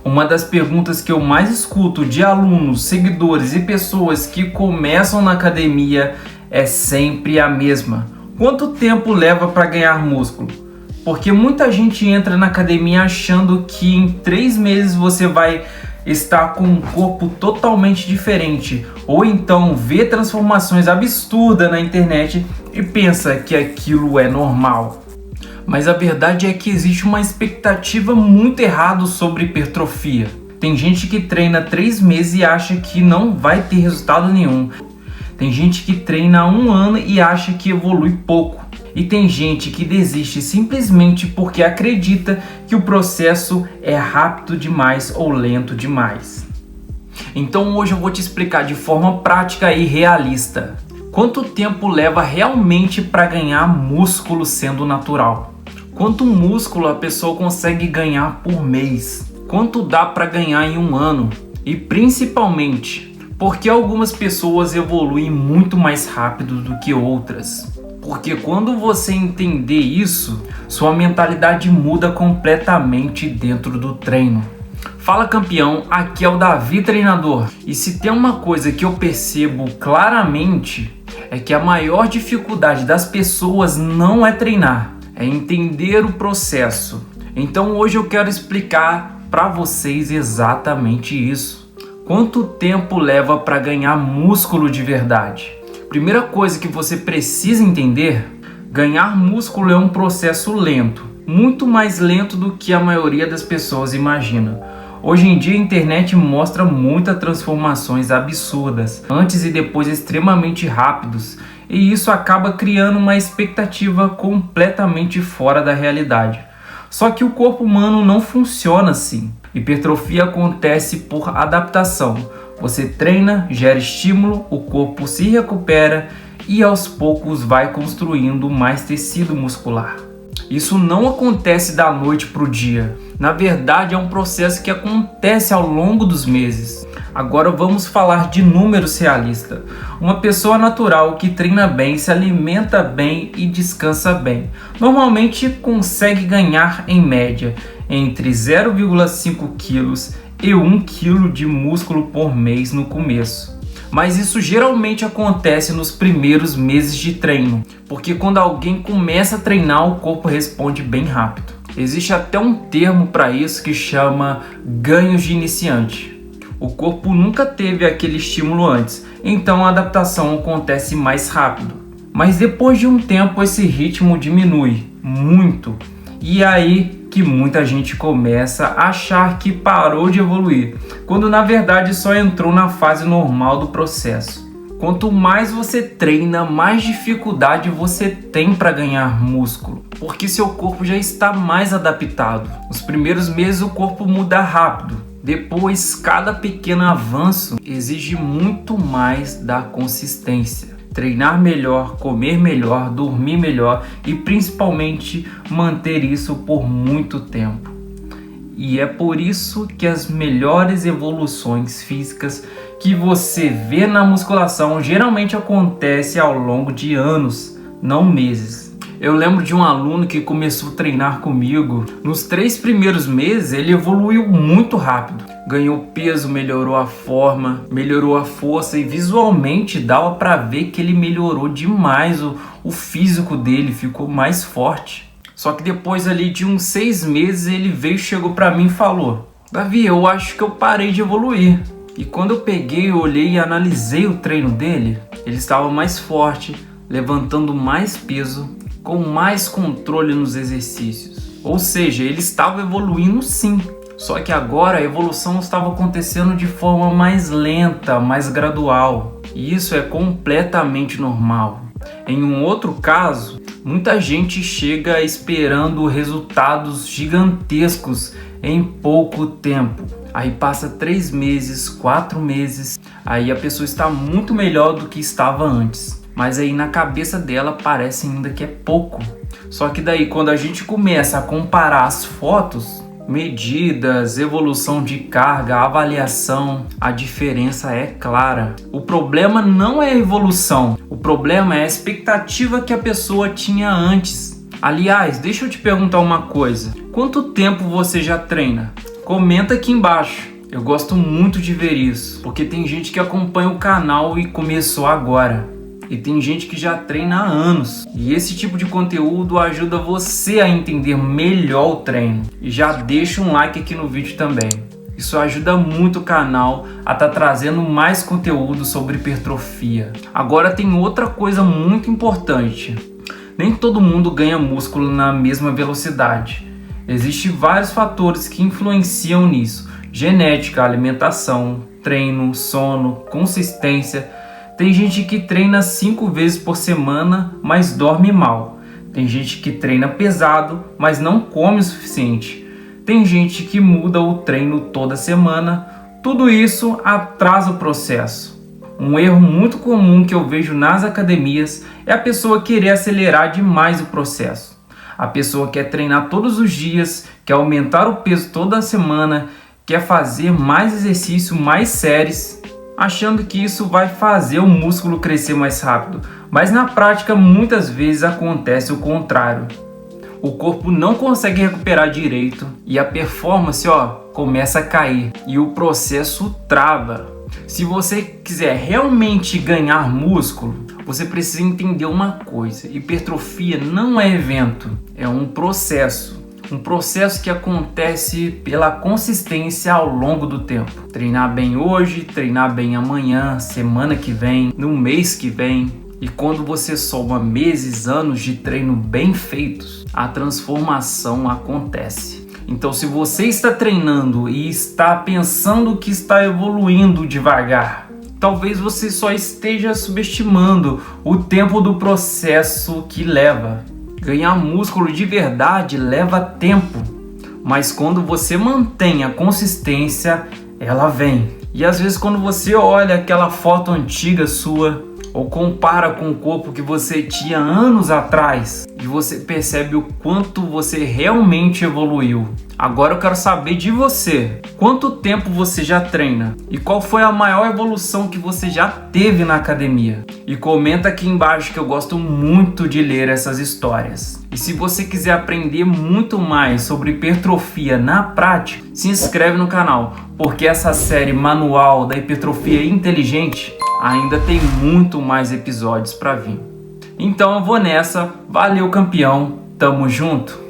Uma das perguntas que eu mais escuto de alunos, seguidores e pessoas que começam na academia é sempre a mesma: quanto tempo leva para ganhar músculo? Porque muita gente entra na academia achando que em 3 meses você vai estar com um corpo totalmente diferente, ou então vê transformações absurdas na internet e pensa que aquilo é normal. Mas a verdade é que existe uma expectativa muito errada sobre hipertrofia. Tem gente que treina 3 meses e acha que não vai ter resultado nenhum. Tem gente que treina há 1 ano e acha que evolui pouco. E tem gente que desiste simplesmente porque acredita que o processo é rápido demais ou lento demais. Então hoje eu vou te explicar de forma prática e realista quanto tempo leva realmente para ganhar músculo sendo natural. Quanto músculo a pessoa consegue ganhar por mês? Quanto dá para ganhar em 1 ano? E principalmente, por que algumas pessoas evoluem muito mais rápido do que outras? Porque quando você entender isso, sua mentalidade muda completamente dentro do treino. Fala campeão, aqui é o Davi Treinador. E se tem uma coisa que eu percebo claramente, é que a maior dificuldade das pessoas não é treinar, é entender o processo. Então hoje eu quero explicar para vocês exatamente isso. Quanto tempo leva para ganhar músculo de verdade? Primeira coisa que você precisa entender: ganhar músculo é um processo lento, muito mais lento do que a maioria das pessoas imagina. Hoje em dia a internet mostra muitas transformações absurdas, antes e depois extremamente rápidos, e isso acaba criando uma expectativa completamente fora da realidade. Só que o corpo humano não funciona assim. Hipertrofia acontece por adaptação. Você treina, gera estímulo, o corpo se recupera e aos poucos vai construindo mais tecido muscular. Isso não acontece da noite para o dia. Na verdade, é um processo que acontece ao longo dos meses. Agora vamos falar de números realistas. Uma pessoa natural que treina bem, se alimenta bem e descansa bem, normalmente consegue ganhar em média entre 0,5 kg e 1 kg de músculo por mês no começo. Mas isso geralmente acontece nos primeiros meses de treino, porque quando alguém começa a treinar, o corpo responde bem rápido. Existe até um termo para isso que chama ganhos de iniciante. O corpo nunca teve aquele estímulo antes, então a adaptação acontece mais rápido. Mas depois de um tempo esse ritmo diminui muito, e aí que muita gente começa a achar que parou de evoluir, quando na verdade só entrou na fase normal do processo. Quanto mais você treina, mais dificuldade você tem para ganhar músculo, porque seu corpo já está mais adaptado. Nos primeiros meses o corpo muda rápido, depois cada pequeno avanço exige muito mais da consistência. Treinar melhor, comer melhor, dormir melhor e principalmente manter isso por muito tempo. E é por isso que as melhores evoluções físicas que você vê na musculação geralmente acontecem ao longo de anos, não meses. Eu lembro de um aluno que começou a treinar comigo. Nos 3 primeiros meses ele evoluiu muito rápido. Ganhou peso, melhorou a forma, melhorou a força e visualmente dava para ver que ele melhorou demais. O físico dele ficou mais forte. Só que depois ali de uns 6 meses ele chegou para mim e falou: Davi, eu acho que eu parei de evoluir. E quando eu peguei, olhei e analisei o treino dele, ele estava mais forte, levantando mais peso, com mais controle nos exercícios. Ou seja, ele estava evoluindo sim. Só que agora a evolução estava acontecendo de forma mais lenta, mais gradual. E isso é completamente normal. Em um outro caso, muita gente chega esperando resultados gigantescos em pouco tempo. Aí passa 3 meses, 4 meses, aí a pessoa está muito melhor do que estava antes. Mas aí na cabeça dela parece ainda que é pouco. Só que daí quando a gente começa a comparar as fotos, medidas, evolução de carga, avaliação, a diferença é clara. O problema não é a evolução, o problema é a expectativa que a pessoa tinha antes. Aliás, deixa eu te perguntar uma coisa: quanto tempo você já treina? Comenta aqui embaixo. Eu gosto muito de ver isso, porque tem gente que acompanha o canal e começou agora. E tem gente que já treina há anos. E esse tipo de conteúdo ajuda você a entender melhor o treino. E já deixa um like aqui no vídeo também. Isso ajuda muito o canal a estar trazendo mais conteúdo sobre hipertrofia. Agora tem outra coisa muito importante. Nem todo mundo ganha músculo na mesma velocidade. Existem vários fatores que influenciam nisso. Genética, alimentação, treino, sono, consistência. Tem gente que treina 5 vezes por semana, mas dorme mal. Tem gente que treina pesado, mas não come o suficiente. Tem gente que muda o treino toda semana. Tudo isso atrasa o processo. Um erro muito comum que eu vejo nas academias é a pessoa querer acelerar demais o processo. A pessoa quer treinar todos os dias, quer aumentar o peso toda semana, quer fazer mais exercício, mais séries, achando que isso vai fazer o músculo crescer mais rápido. Mas na prática, muitas vezes acontece o contrário. O corpo não consegue recuperar direito e a performance, começa a cair e o processo trava. Se você quiser realmente ganhar músculo, você precisa entender uma coisa: hipertrofia não é evento, é um processo. Um processo que acontece pela consistência ao longo do tempo. Treinar bem hoje, treinar bem amanhã, semana que vem, no mês que vem. E quando você soma meses, anos de treino bem feitos, a transformação acontece. Então, se você está treinando e está pensando que está evoluindo devagar, talvez você só esteja subestimando o tempo do processo que leva. Ganhar músculo de verdade leva tempo, mas quando você mantém a consistência, ela vem. E às vezes quando você olha aquela foto antiga sua, ou compara com o corpo que você tinha anos atrás, e você percebe o quanto você realmente evoluiu. Agora eu quero saber de você. Quanto tempo você já treina? E qual foi a maior evolução que você já teve na academia? E comenta aqui embaixo que eu gosto muito de ler essas histórias. E se você quiser aprender muito mais sobre hipertrofia na prática, se inscreve no canal, porque essa série Manual da Hipertrofia Inteligente ainda tem muito mais episódios para vir. Então eu vou nessa. Valeu, campeão. Tamo junto.